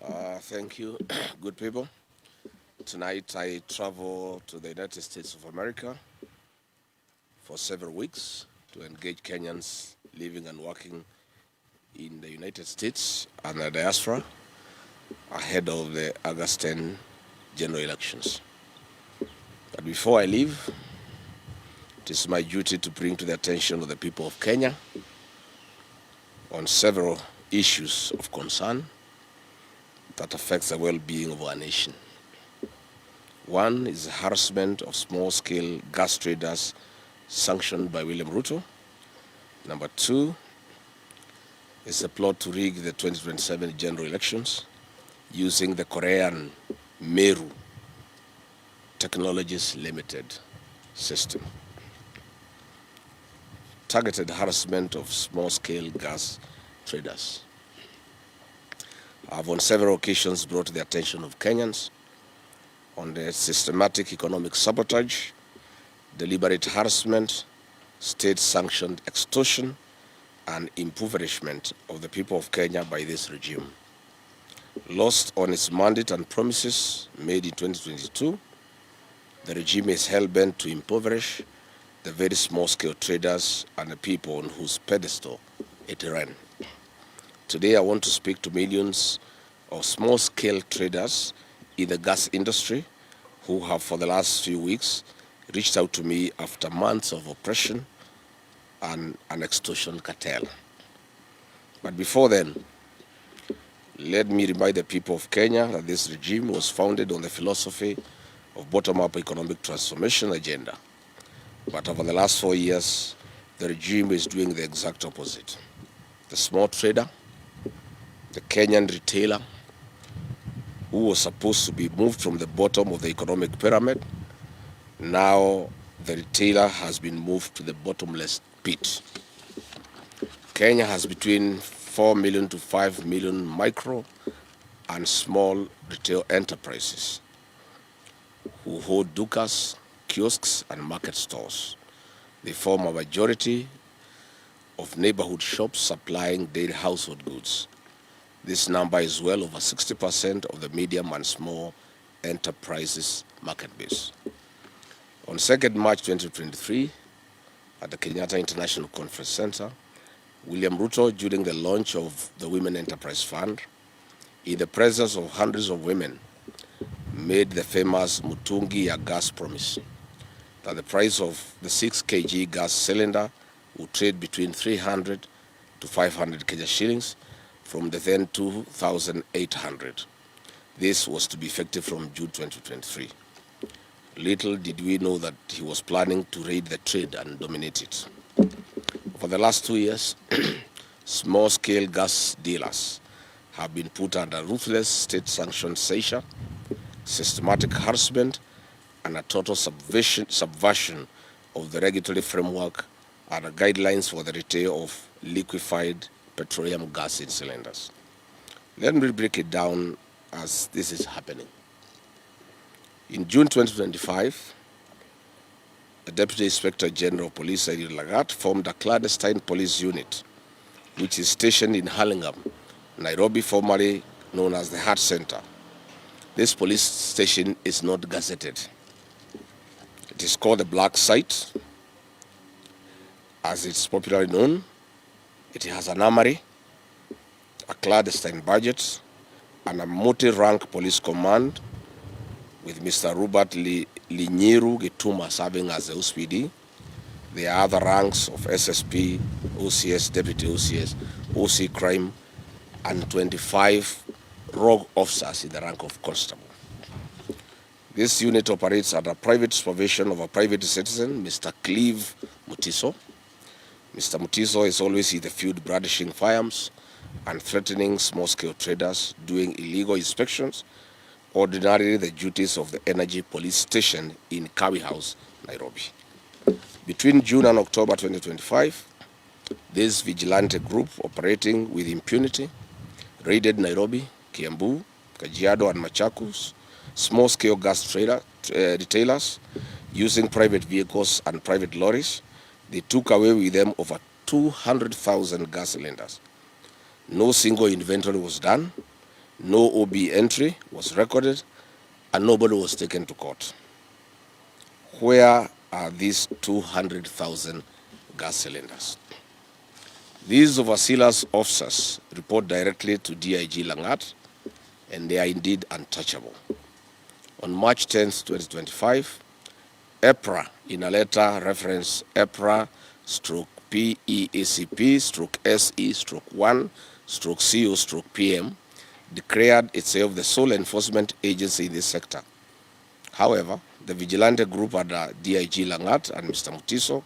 Thank you, good people. Tonight I travel to the United States of America for several weeks to engage Kenyans living and working in the United States and the diaspora ahead of the August 10 general elections. But before I leave, it is my duty to bring to the attention of the people of Kenya on several issues of concern that affects the well-being of our nation. One is the harassment of small-scale gas traders sanctioned by William Ruto. Number two is a plot to rig the 2027 general elections using the Korean Meru Technologies Limited system. Targeted harassment of small-scale gas traders. I've on several occasions brought to the attention of Kenyans on the systematic economic sabotage, deliberate harassment, state-sanctioned extortion, and impoverishment of the people of Kenya by this regime. Lost on its mandate and promises made in 2022, the regime is hell-bent to impoverish the very small-scale traders and the people on whose pedestal it ran. Today, I want to speak to millions of small-scale traders in the gas industry who have, for the last few weeks, reached out to me after months of oppression and an extortion cartel. But before then, let me remind the people of Kenya that this regime was founded on the philosophy of bottom-up economic transformation agenda. But over the last 4 years, the regime is doing the exact opposite. The small trader, the Kenyan retailer, who was supposed to be moved from the bottom of the economic pyramid, now the retailer has been moved to the bottomless pit. Kenya has between 4 million to 5 million micro and small retail enterprises who hold dukas, kiosks, and market stores. They form a majority of neighborhood shops supplying daily household goods. This number is well over 60% of the medium and small enterprises market base. On 2nd March 2023, at the Kenyatta International Conference Center, William Ruto, during the launch of the Women Enterprise Fund, in the presence of hundreds of women, made the famous Mutungi ya gas promise that the price of the 6 kg gas cylinder would trade between 300 to 500 Kenya shillings from the then 2,800. This was to be effective from June 2023. Little did we know that he was planning to raid the trade and dominate it. For the last 2 years, small-scale gas dealers have been put under ruthless state-sanctioned seizure, systematic harassment, and a total subversion of the regulatory framework and the guidelines for the retail of liquefied petroleum gas in cylinders. Let me break it down as this is happening. In June 2025, the Deputy Inspector General of Police, Edward Lagat, formed a clandestine police unit, which is stationed in Hurlingham, Nairobi, formerly known as the Heart Center. This police station is not gazetted. It is called the Black Site, as it's popularly known. It has an armory, a clandestine budget, and a multi-rank police command with Mr. Robert Linyiru Gituma serving as the OSPD. There are other ranks of SSP, OCS, Deputy OCS, OC Crime, and 25 rogue officers in the rank of constable. This unit operates under private supervision of a private citizen, Mr. Cleve Mutiso. Mr. Mutiso is always in the field brandishing firearms and threatening small-scale traders, doing illegal inspections, ordinarily the duties of the Energy Police Station in Kawi House, Nairobi. Between June and October 2025, this vigilante group operating with impunity raided Nairobi, Kiambu, Kajiado, and Machakos small-scale gas retailers using private vehicles and private lorries. They took away with them over 200,000 gas cylinders. No single inventory was done. No OB entry was recorded, and nobody was taken to court. Where are these 200,000 gas cylinders? These overseers officers report directly to DIG Langat, and they are indeed untouchable. On March 10, 2025, EPRA, in a letter reference EPRA/PEACP/SE/1/CO/PM, declared itself the sole enforcement agency in this sector. However, the vigilante group under DIG Langat and Mr. Mutiso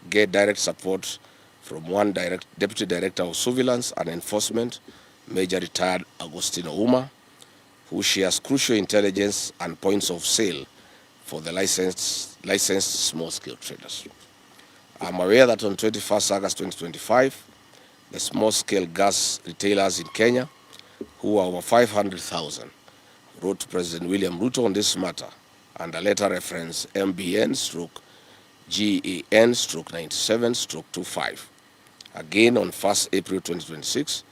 get direct support from one Deputy Director of Surveillance and Enforcement, Major Retired Agostino Uma, who shares crucial intelligence and points of sale for the licensed small-scale traders. I'm aware that on 21st August 2025, the small-scale gas retailers in Kenya, who are over 500,000, wrote to President William Ruto on this matter, and a letter reference MBN/GAN/97/25. Again on 1st April 2026,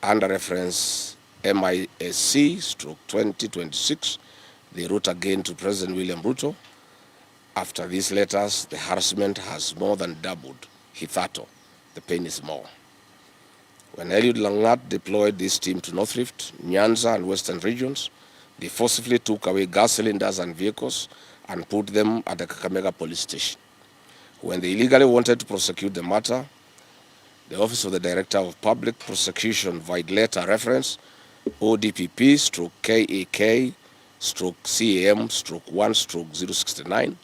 under reference MISC/2026, they wrote again to President William Ruto. After these letters, the harassment has more than doubled. Hithato, the pain is more. When Eliud Langat deployed this team to North Rift, Nyanza, and Western regions, they forcibly took away gas cylinders and vehicles and put them at the Kakamega police station. When they illegally wanted to prosecute the matter, the Office of the Director of Public Prosecution via letter reference ODPP/KAK/CAM/1/069,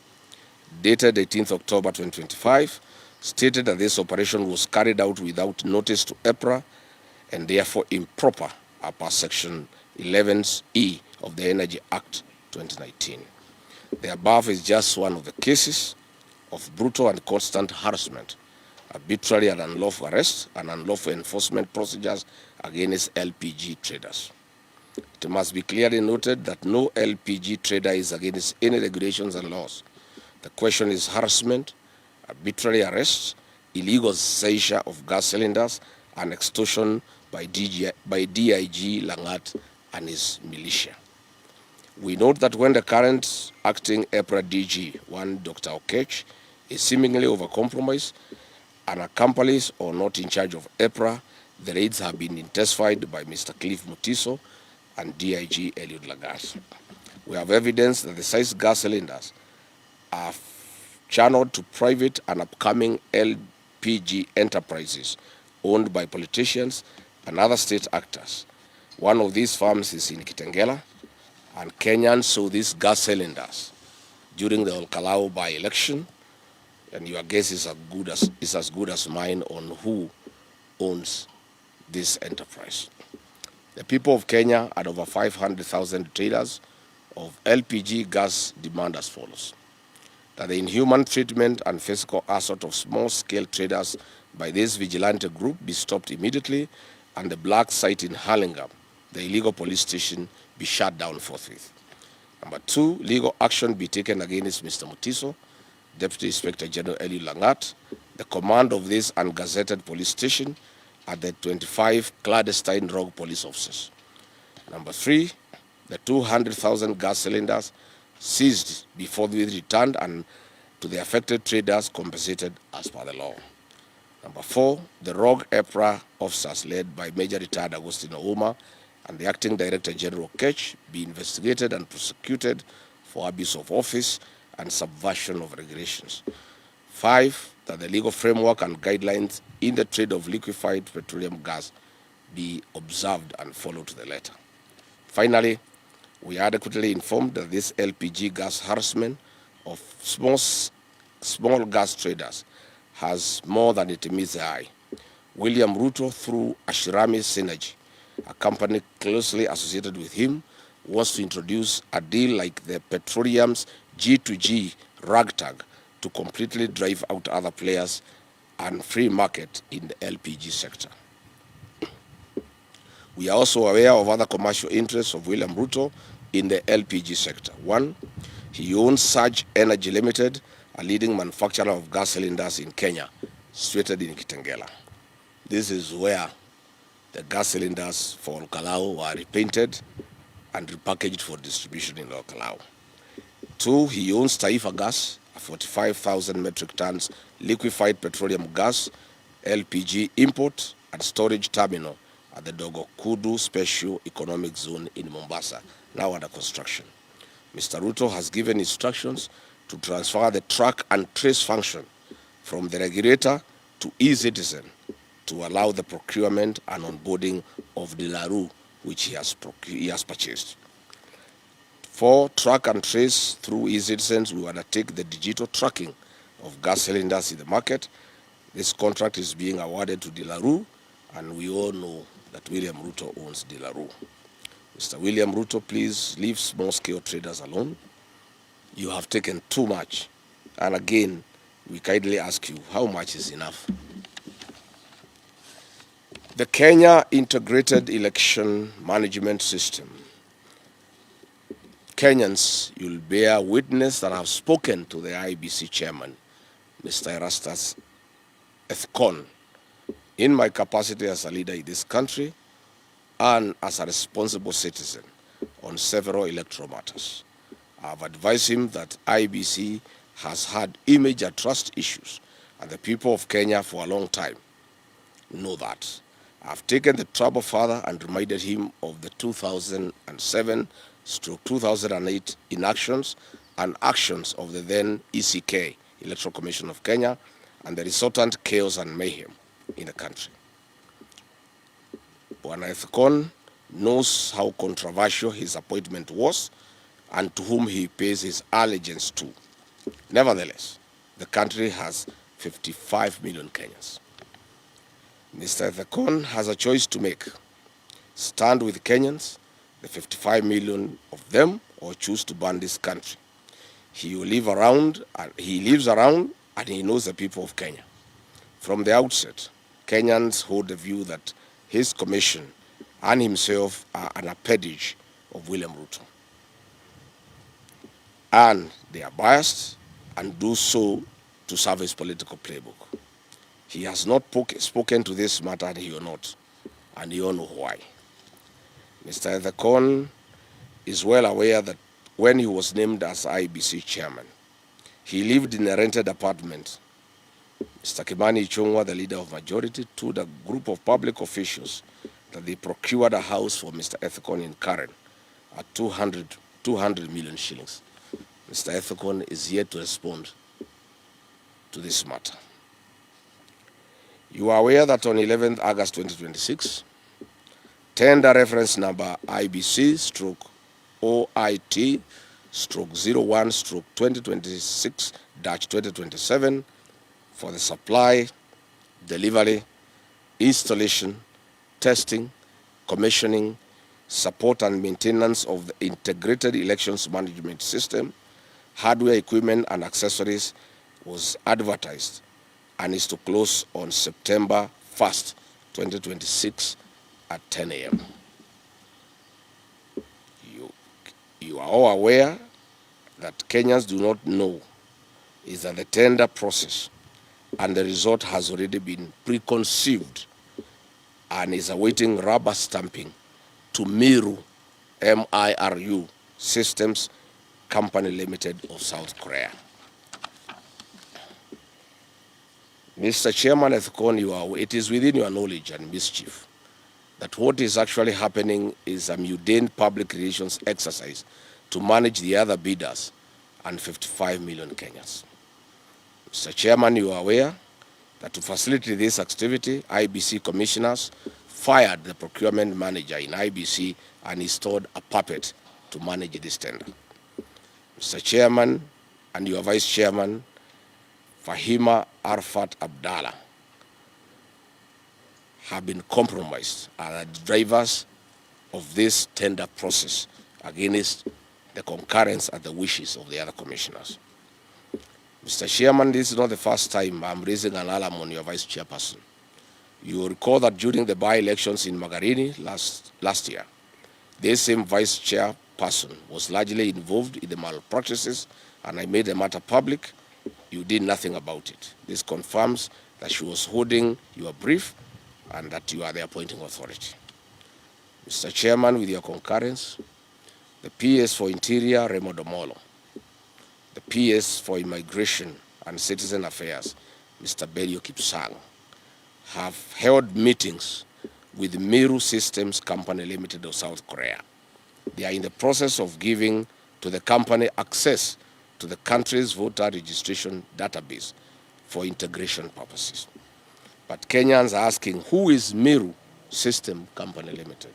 dated 18th October 2025, stated that this operation was carried out without notice to EPRA and therefore improper per Section 11E of the Energy Act 2019. The above is just one of the cases of brutal and constant harassment, arbitrary and unlawful arrest, and unlawful enforcement procedures against LPG traders. It must be clearly noted that no LPG trader is against any regulations and laws. The question is harassment, arbitrary arrests, illegal seizure of gas cylinders, and extortion by DIG Langat and his militia. We note that when the current acting EPRA DG, one Dr. Okech, is seemingly overcompromised and accomplice or not in charge of EPRA, the raids have been intensified by Mr. Cliff Mutiso and DIG Eliud Lagat. We have evidence that the seized gas cylinders are channeled to private and upcoming LPG enterprises owned by politicians and other state actors. One of these farms is in Kitengela, and Kenyans saw these gas cylinders during the Olkalau by-election, and your guess is as good as mine on who owns this enterprise. The people of Kenya had over 500,000 traders of LPG gas demand as follows: that the inhuman treatment and physical assault of small-scale traders by this vigilante group be stopped immediately, and the black site in Hurlingham, the illegal police station, be shut down forthwith. Number 2, legal action be taken against Mr. Mutiso, Deputy Inspector General Eliud Langat, the command of this ungazetted police station, at the 25 clandestine rogue police officers. Number 3, the 200,000 gas cylinders seized before they returned and to the affected traders compensated as per the law. Number 4, the rogue EPRA officers led by Major Retired Agostino Uma and the Acting Director General Ketch be investigated and prosecuted for abuse of office and subversion of regulations. 5, that the legal framework and guidelines in the trade of liquefied petroleum gas be observed and followed to the letter. Finally, we are adequately informed that this LPG gas harassment of small gas traders has more than it meets the eye. William Ruto, through Ashirami Synergy, a company closely associated with him, wants to introduce a deal like the petroleum's G2G ragtag to completely drive out other players and free market in the LPG sector. We are also aware of other commercial interests of William Ruto in the LPG sector. 1, he owns Surge Energy Limited, a leading manufacturer of gas cylinders in Kenya, situated in Kitengela. This is where The gas cylinders for Olkalau were repainted and repackaged for distribution in Olkalau. 2, he owns Taifa Gas, a 45,000 metric tons liquefied petroleum gas, LPG import and storage terminal at the Dogo Kudu Special Economic Zone in Mombasa, now under construction. Mr. Ruto has given instructions to transfer the track and trace function from the regulator to e-citizen to allow the procurement and onboarding of the Laru, which he has purchased. 4, track and trace through e-citizens will undertake the digital tracking of gas cylinders in the market. This contract is being awarded to Dilaru, and we all know that William Ruto owns Dilaru. Mr. William Ruto, please leave small-scale traders alone. You have taken too much. And again, we kindly ask you, how much is enough? The Kenya Integrated Election Management System. Kenyans, you'll bear witness that I've spoken to the IBC chairman, Mr. Erastus Ethkon, in my capacity as a leader in this country and as a responsible citizen on several electoral matters. I've advised him that IBC has had image and trust issues, and the people of Kenya for a long time know that. I've taken the trouble further and reminded him of the 2007/2008 inactions and actions of the then ECK, Electoral Commission of Kenya, and the resultant chaos and mayhem in the country. Bwana Ethkon knows how controversial his appointment was and to whom he pays his allegiance to. Nevertheless, the country has 55 million Kenyans. Mr. Ethkon has a choice to make: stand with Kenyans, the 55 million of them, or choose to burn this country. He lives around and he knows the people of Kenya. From the outset, Kenyans hold the view that his commission and himself are an appendage of William Ruto. And they are biased and do so to serve his political playbook. He has not spoken to this matter, and he will not, and you all know why. Mr. Ethkon is well aware that when he was named as IBC chairman, he lived in a rented apartment. Mr. Kimani Ichung'wah, the leader of majority, told a group of public officials that they procured a house for Mr. Ethkon in Karen at 200 million shillings. Mr. Ethkon is yet to respond to this matter. You are aware that on 11th August 2026, tender reference number IBC/OIT/01/2026-2027 for the supply, delivery, installation, testing, commissioning, support and maintenance of the Integrated Elections Management System, hardware, equipment and accessories was advertised and is to close on September 1st, 2026 at 10 a.m. You are all aware that Kenyans do not know is that the tender process and the result has already been preconceived and is awaiting rubber stamping to Miru, MIRU Systems Company Limited of South Korea. Mr. Chairman Ethkon, it is within your knowledge and mischief that what is actually happening is a mundane public relations exercise to manage the other bidders and 55 million Kenyans. Mr. Chairman, you are aware that to facilitate this activity, IBC commissioners fired the procurement manager in IBC and installed a puppet to manage this tender. Mr. Chairman and your Vice Chairman, Fahima Arfat Abdallah, have been compromised as the drivers of this tender process against the concurrence and the wishes of the other commissioners. Mr. Chairman, this is not the first time I'm raising an alarm on your Vice Chairperson. You will recall that during the by-elections in Magarini last year, this same Vice Chairperson was largely involved in the malpractices, and I made the matter public. You did nothing about it. This confirms that she was holding your brief and that you are the appointing authority. Mr. Chairman, with your concurrence, the PS for Interior, Remo Domolo, the PS for Immigration and Citizen Affairs, Mr. Belio Kipsang, have held meetings with Meru Systems Company Limited of South Korea. They are in the process of giving to the company access to the country's voter registration database for integration purposes. But Kenyans are asking, who is Meru System Company Limited?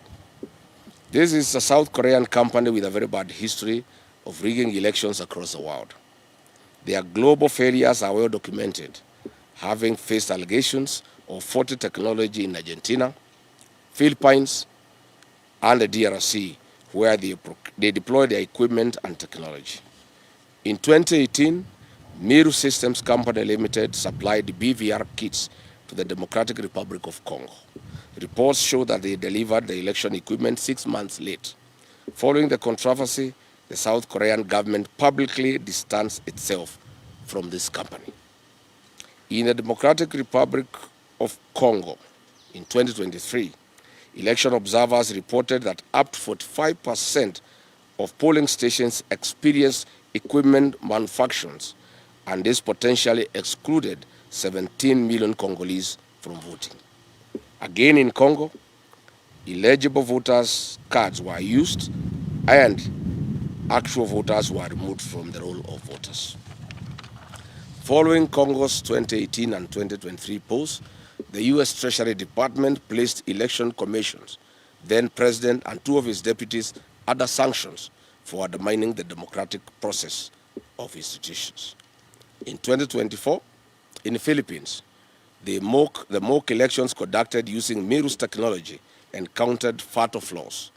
This is a South Korean company with a very bad history of rigging elections across the world. Their global failures are well documented, having faced allegations of faulty technology in Argentina, Philippines, and the DRC, where they deployed their equipment and technology. In 2018, Meru Systems Company Limited supplied BVR kits to the Democratic Republic of Congo. Reports show that they delivered the election equipment 6 months late. Following the controversy, the South Korean government publicly distanced itself from this company. In the Democratic Republic of Congo, in 2023, election observers reported that up to 45% of polling stations experienced equipment malfunctions, and this potentially excluded 17 million Congolese from voting. Again in Congo, illegible voters' cards were used and actual voters were removed from the roll of voters. Following Congo's 2018 and 2023 polls, the U.S. Treasury Department placed election commissions, then President and 2 of his deputies under sanctions for undermining the democratic process of institutions. In 2024, in the Philippines, the mock elections conducted using Meru's technology encountered fatal flaws.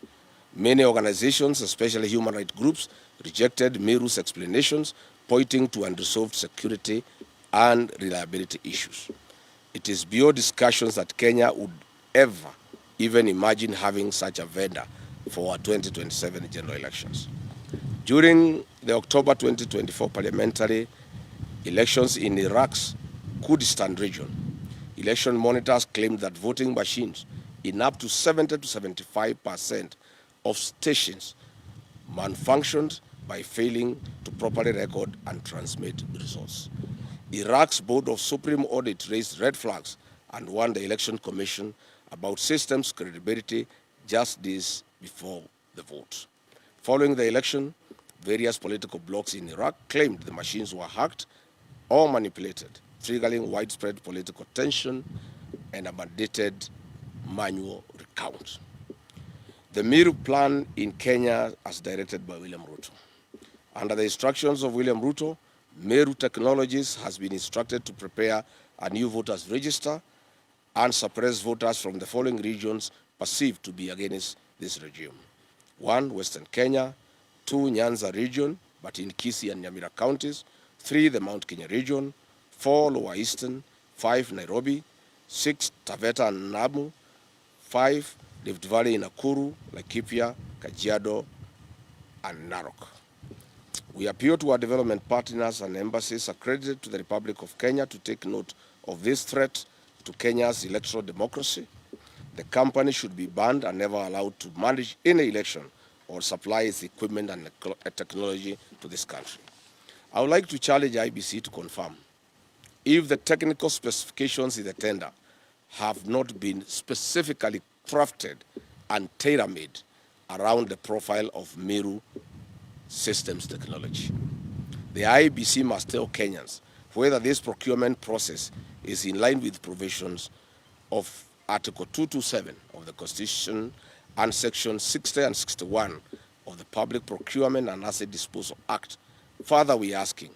Many organizations, especially human rights groups, rejected Meru's explanations, pointing to unresolved security and reliability issues. It is beyond discussions that Kenya would ever even imagine having such a vendor for our 2027 general elections. During the October 2024 parliamentary elections in Iraq's Kurdistan region, election monitors claimed that voting machines in up to 70 to 75% of stations malfunctioned by failing to properly record and transmit results. Iraq's Board of Supreme Audit raised red flags and warned the Election Commission about systems' credibility just days before the vote. Following the election, various political blocs in Iraq claimed the machines were hacked or manipulated, triggering widespread political tension and a mandated manual recount. The Meru plan in Kenya, as directed by William Ruto. Under the instructions of William Ruto, Meru Technologies has been instructed to prepare a new voters register and suppress voters from the following regions perceived to be against this regime. 1, Western Kenya; 2, Nyanza region, but in Kisii and Nyamira counties; 3, the Mount Kenya region; 4, Lower Eastern; 5, Nairobi; 6, Taveta and Namu; 5, Rift Valley in Nakuru, Laikipia, Kajiado, and Narok. We appeal to our development partners and embassies accredited to the Republic of Kenya to take note of this threat to Kenya's electoral democracy. The company should be banned and never allowed to manage any election or supply its equipment and technology to this country. I would like to challenge IBC to confirm if the technical specifications in the tender have not been specifically crafted and tailor-made around the profile of Meru Systems technology. The IBC must tell Kenyans whether this procurement process is in line with provisions of Article 227 of the Constitution and Section 60 and 61 of the Public Procurement and Asset Disposal Act. Further, we are asking,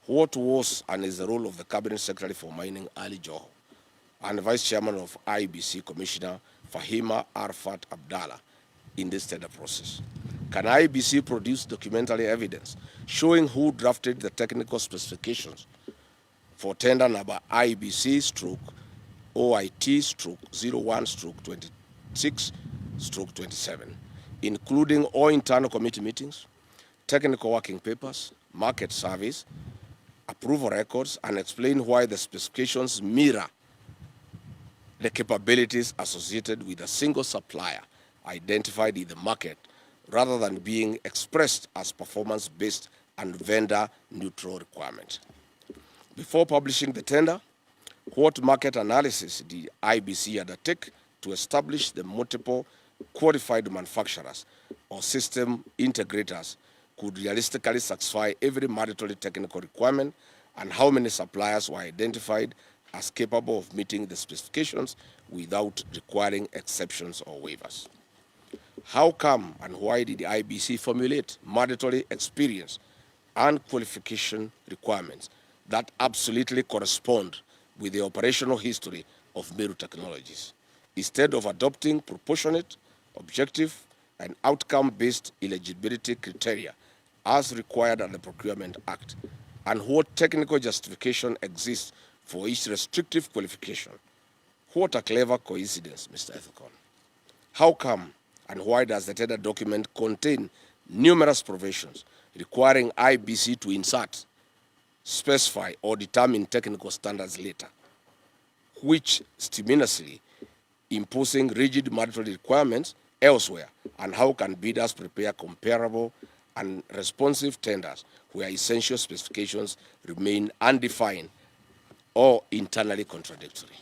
what was and is the role of the Cabinet Secretary for Mining, Ali Joho, and Vice Chairman of IBC Commissioner Fahima Arfat Abdallah in this tender process? Can IBC produce documentary evidence showing who drafted the technical specifications for tender number IBC/OIT/01/26/27, including all internal committee meetings, technical working papers, market surveys, approval records, and explain why the specifications mirror the capabilities associated with a single supplier identified in the market rather than being expressed as performance-based and vendor-neutral requirements. Before publishing the tender, what market analysis did IBC undertake to establish the multiple qualified manufacturers or system integrators could realistically satisfy every mandatory technical requirement, and how many suppliers were identified as capable of meeting the specifications without requiring exceptions or waivers? How come and why did the IBC formulate mandatory experience and qualification requirements that absolutely correspond with the operational history of Meru Technologies, instead of adopting proportionate, objective, and outcome-based eligibility criteria as required under the Procurement Act? And what technical justification exists for each restrictive qualification? What a clever coincidence, Mr. Ethicon. How come and why does the tender document contain numerous provisions requiring IBC to insert, specify, or determine technical standards later, which stimulously imposing rigid mandatory requirements elsewhere? And how can bidders prepare comparable and responsive tenders where essential specifications remain undefined or internally contradictory?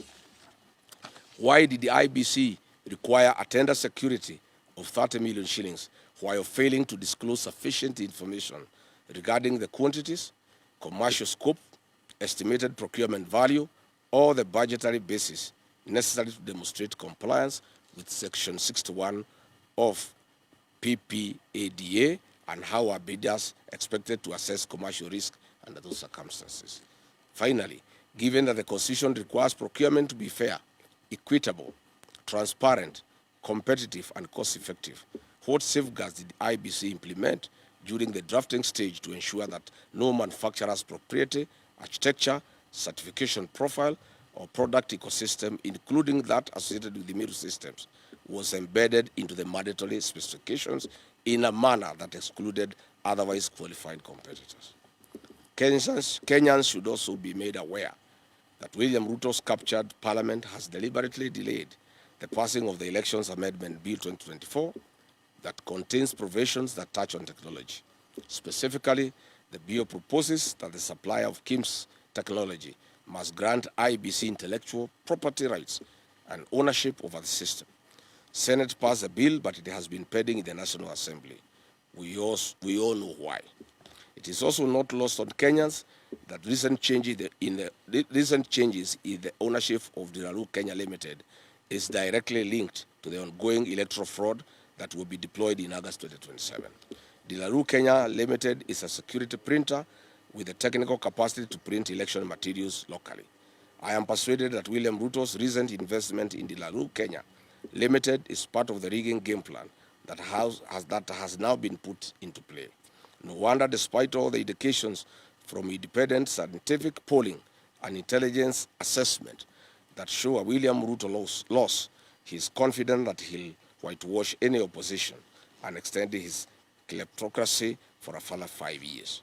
Why did the IBC require a tender security of 30 million shillings while failing to disclose sufficient information regarding the quantities, commercial scope, estimated procurement value, or the budgetary basis necessary to demonstrate compliance with Section 61 of PPADA, and how are bidders expected to assess commercial risk under those circumstances? Finally, given that the Constitution requires procurement to be fair, equitable, transparent, competitive, and cost-effective, what safeguards did IBC implement during the drafting stage to ensure that no manufacturer's proprietary, architecture, certification profile, or product ecosystem, including that associated with the Meru systems, was embedded into the mandatory specifications in a manner that excluded otherwise qualified competitors? Kenyans should also be made aware that William Ruto's captured parliament has deliberately delayed the passing of the Elections Amendment Bill 2024 that contains provisions that touch on technology. Specifically, the bill proposes that the supplier of KIMS technology must grant IBC intellectual property rights and ownership over the system. Senate passed the bill, but it has been pending in the National Assembly. We all know why. It is also not lost on Kenyans that recent changes in the ownership of Delaru Kenya Limited is directly linked to the ongoing electoral fraud that will be deployed in August 2027. Delaru Kenya Limited is a security printer with the technical capacity to print election materials locally. I am persuaded that William Ruto's recent investment in Delaru Kenya Limited is part of the rigging game plan that has now been put into play. No wonder, despite all the indications from independent scientific polling and intelligence assessment that show a William Ruto loss, he is confident that he'll whitewash any opposition and extend his kleptocracy for a further 5 years.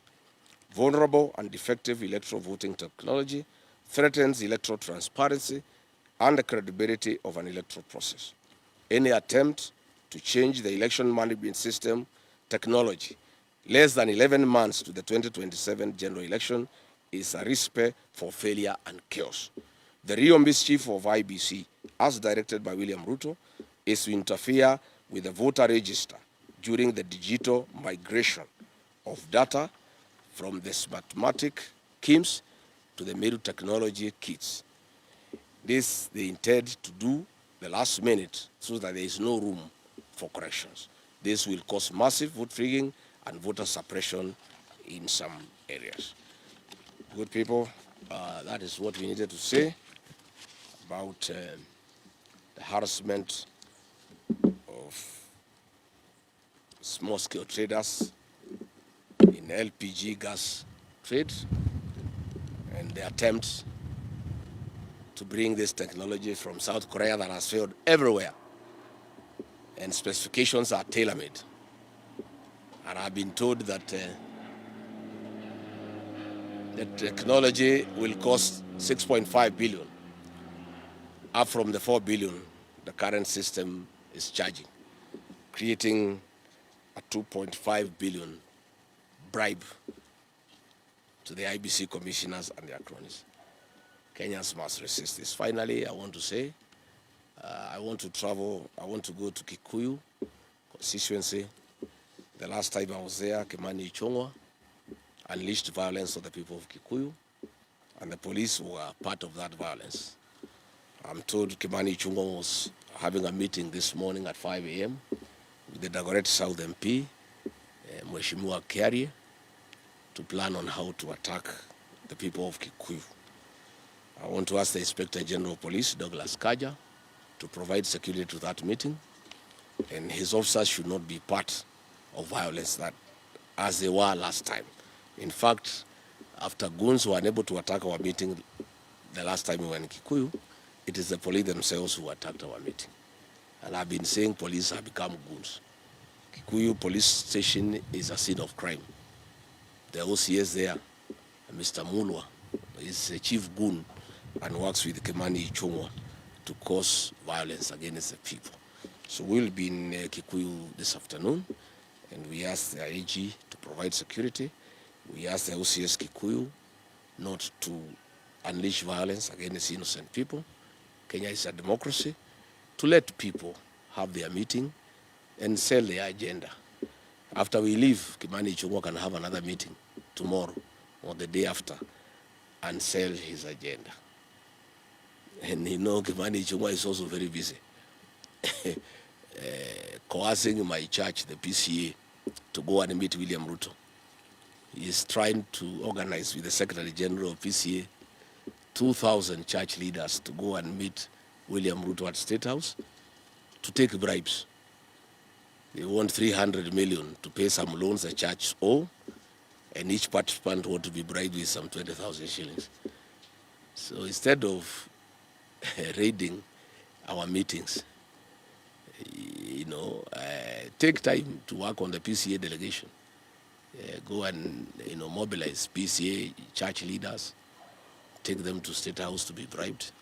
Vulnerable and defective electoral voting technology threatens electoral transparency and the credibility of an electoral process. Any attempt to change the election management system technology less than 11 months to the 2027 general election is a recipe for failure and chaos. The real mischief of IBC, as directed by William Ruto, is to interfere with the voter register during the digital migration of data from the Smartmatic KIMS to the Meru technology kits. This they intend to do the last minute so that there is no room for corrections. This will cause massive vote rigging and voter suppression in some areas. Good people, that is what we needed to say about the harassment of small-scale traders in LPG gas trade and the attempt to bring this technology from South Korea that has failed everywhere, and specifications are tailor-made. And I've been told that the technology will cost 6.5 billion. up from the 4 billion the current system is charging, creating a 2.5 billion bribe to the IBC commissioners and their cronies. Kenyans must resist this. Finally, I want to say, I want to go to Kikuyu constituency. The last time I was there, Kimani Ichung'wah unleashed violence on the people of Kikuyu, and the police were part of that violence. I'm told Kimani Ichung'wah was having a meeting this morning at 5 a.m. with the Dagoretti South MP, Mheshimiwa Kiarie, to plan on how to attack the people of Kikuyu. I want to ask the Inspector General of Police, Douglas Kaja, to provide security to that meeting, and his officers should not be part of violence that, as they were last time. In fact, after goons were unable to attack our meeting the last time we were in Kikuyu, it is the police themselves who attacked our meeting. And I've been saying police have become goons. Kikuyu police station is a scene of crime. The OCS there, Mr. Mulwa, is a chief goon and works with Kimani Ichung'wah to cause violence against the people. So we'll be in Kikuyu this afternoon, and we ask the AG to provide security. We ask the OCS Kikuyu not to unleash violence against innocent people. Kenya is a democracy. To let people have their meeting and sell their agenda. After we leave, Kimani Ichung'wah can have another meeting tomorrow or the day after and sell his agenda. And Kimani Ichung'wah is also very busy. Coercing my church, the PCA, to go and meet William Ruto. He is trying to organize with the Secretary General of PCA 2,000 church leaders to go and meet William Ruto at State House to take bribes. They want 300 million to pay some loans the church owe, and each participant want to be bribed with some 20,000 shillings. So instead of raiding our meetings, take time to work on the PCA delegation. Go and mobilize PCA church leaders, take them to State House to be bribed.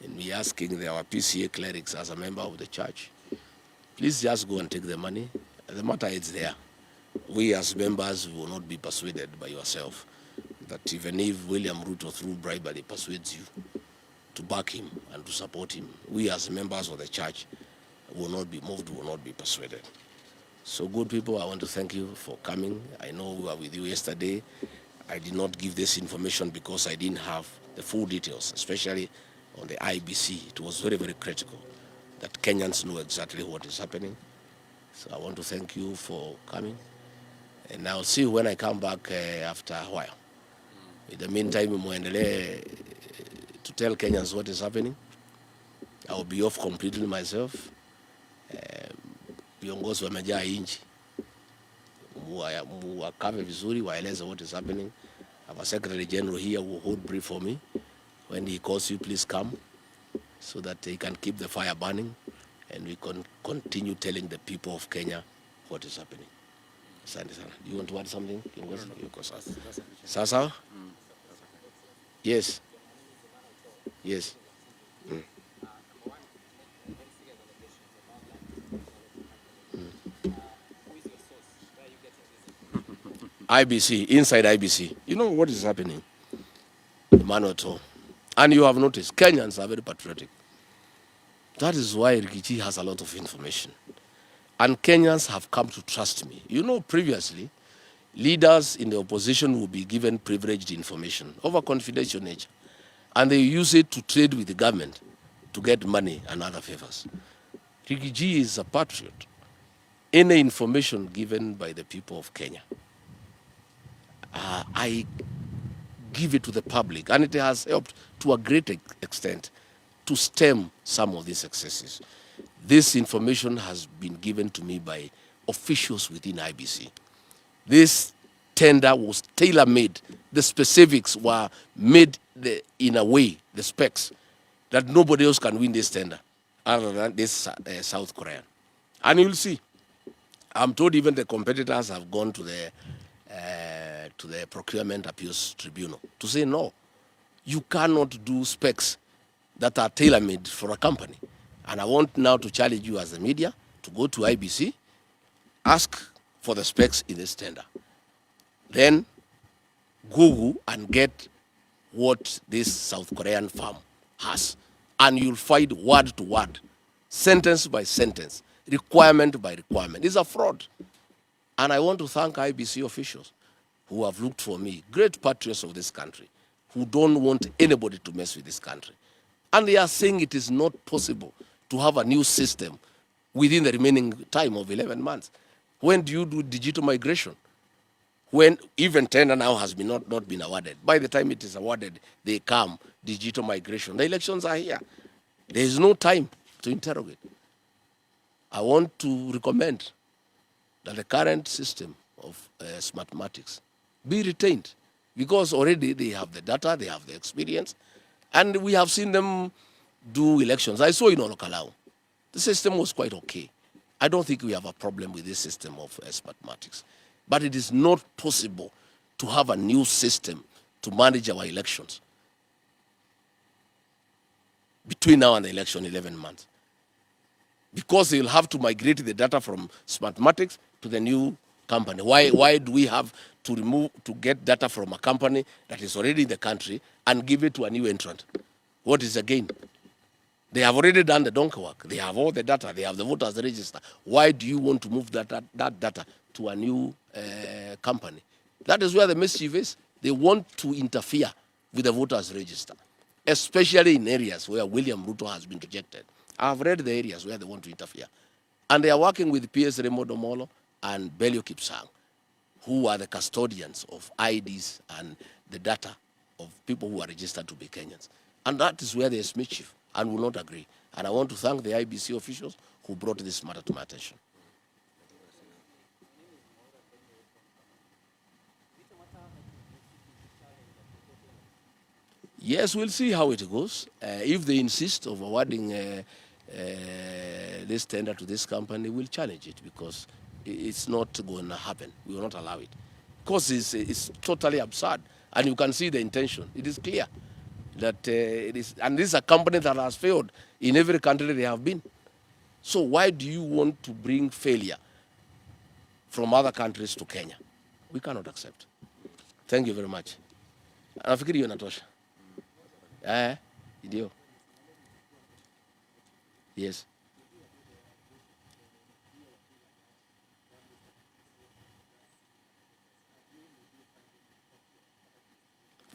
And we asking our PCA clerics as a member of the church, please just go and take the money. The matter is there. We as members will not be persuaded by yourself that even if William Ruto through bribery persuades you to back him and to support him, we as members of the church will not be moved, will not be persuaded. So good people, I want to thank you for coming. I know we were with you yesterday. I did not give this information because I didn't have the full details, especially on the IBC. It was very, very critical that Kenyans know exactly what is happening. So I want to thank you for coming. And I'll see you when I come back after a while. In the meantime, muendelee to tell Kenyans what is happening. I will be off completely myself. Viongozi wamejaa inchi, wakave vizuri, waeleze what is happening. Our Secretary General here will hold brief for me. When he calls you, please come so that he can keep the fire burning and we can continue telling the people of Kenya what is happening. Asante sana. Do you want to add something? Sasa? Yes. Yes. IBC, inside IBC. You know what is happening? Manoto. And you have noticed, Kenyans are very patriotic. That is why Rikichi has a lot of information. And Kenyans have come to trust me. You know, previously, leaders in the opposition will be given privileged information of a confidential nature. And they use it to trade with the government to get money and other favors. Rikichi is a patriot. Any information given by the people of Kenya, I give it to the public, and it has helped to a great extent to stem some of these excesses. This information has been given to me by officials within IBC. This tender was tailor-made. The specifics were made in a way, the specs, that nobody else can win this tender other than this South Korean. And you'll see, I'm told even the competitors have gone to the Procurement Appeals Tribunal to say, no, you cannot do specs that are tailor-made for a company. And I want now to challenge you as the media to go to IBC, ask for the specs in this tender. Then Google and get what this South Korean firm has. And you'll find word to word, sentence by sentence, requirement by requirement. It's a fraud. And I want to thank IBC officials who have looked for me, great patriots of this country, who don't want anybody to mess with this country. And they are saying it is not possible to have a new system within the remaining time of 11 months. When do you do digital migration? When even tender now has been not been awarded. By the time it is awarded, they come, digital migration. The elections are here. There is no time to interrogate. I want to recommend that the current system of smartmatics be retained, because already they have the data, they have the experience, and we have seen them do elections. I saw in Olokalau, the system was quite okay. I don't think we have a problem with this system of smartmatics. But it is not possible to have a new system to manage our elections between now and the election, 11 months. Because they'll have to migrate the data from Smartmatics to the new company. Why do we have to get data from a company that is already in the country and give it to a new entrant? What is the gain? They have already done the donkey work. They have all the data. They have the voters register. Why do you want to move that data to a new company? That is where the mischief is. They want to interfere with the voters register, especially in areas where William Ruto has been rejected. I've read the areas where they want to interfere. And they are working with PS Remodomolo and Belio Kipsang, who are the custodians of IDs and the data of people who are registered to be Kenyans. And that is where there is mischief, and will not agree. And I want to thank the IBC officials who brought this matter to my attention. Yes, we'll see how it goes. If they insist of awarding this tender to this company, we'll challenge it, because it's not going to happen. We will not allow it. Because it's totally absurd. And you can see the intention. It is clear that it is, and this is a company that has failed in every country they have been. So why do you want to bring failure from other countries to Kenya? We cannot accept. Thank you very much. Nafikiri hiyo inatosha. Ndio. Yes.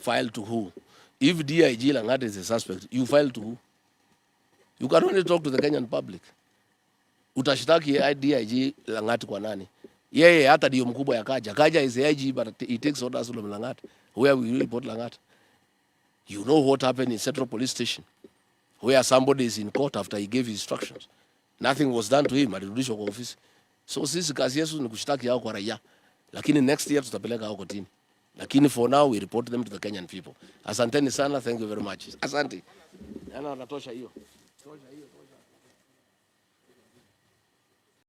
File to who? If DIG Langat is a suspect, you file to who? You can only talk to the Kenyan public. Utashitaki DIG Langat kwa nani? Yeye hata ndio mkubwa ya Kaja. Kaja is the IG, but he takes orders from Langat. Where will you report Langat? You know what happened in Central Police Station, where somebody is in court after he gave instructions. Nothing was done to him, alirudishwa kwa ofisi. So sisi kazi yetu ni kushtaki hao kwa raia. Lakini next year tutapeleka hao kotini. Lakini for now we report them to the Kenyan people. Asanteni sana, thank you very much. Asante. Natosha hiyo.